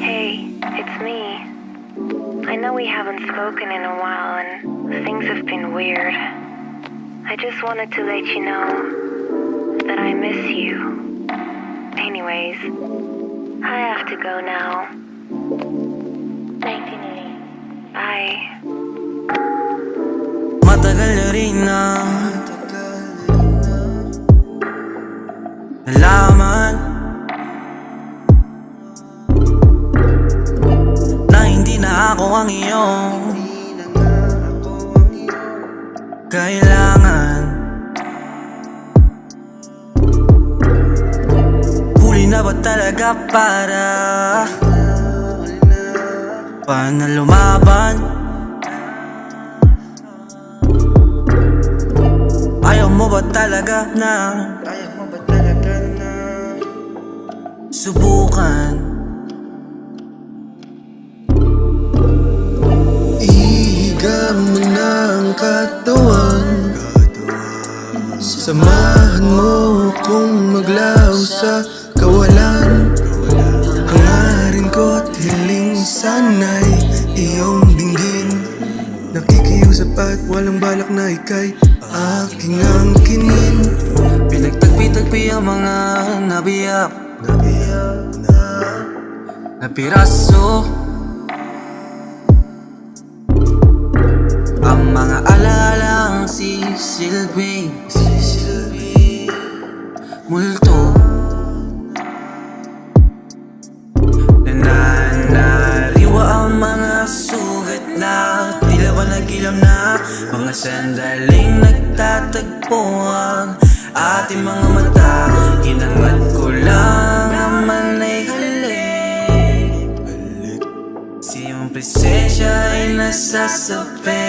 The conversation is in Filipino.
Hey, it's me. I know we haven't spoken in a while and things have been weird. I just wanted to let you know that I miss you. Anyways, I have to go now. 1980. Bye. Matagal na rin na nalaman na hindi na ako ang iyong kailangan. Huli na ba talaga para na lumaban? Ayaw mo ba talaga na subukan? Ihiga mo ng katawan, samahan mo kung maglaho sa kawalan. Hangarin ko at hiling sana'y iyong dinggin. Nakikiusap at walang balak na ika'y aking angkinin. Pinagtagpi-tagpi ang mga nabiyak na piraso, ang mga alalang sisilbing multo. Nananariwa ang mga sugat na tila ba nagilam na, mga sandaling nagtatagpo ang ating mga mata. Hinangad ko lang naman ay halik, si iyong presensya ay nasasabi.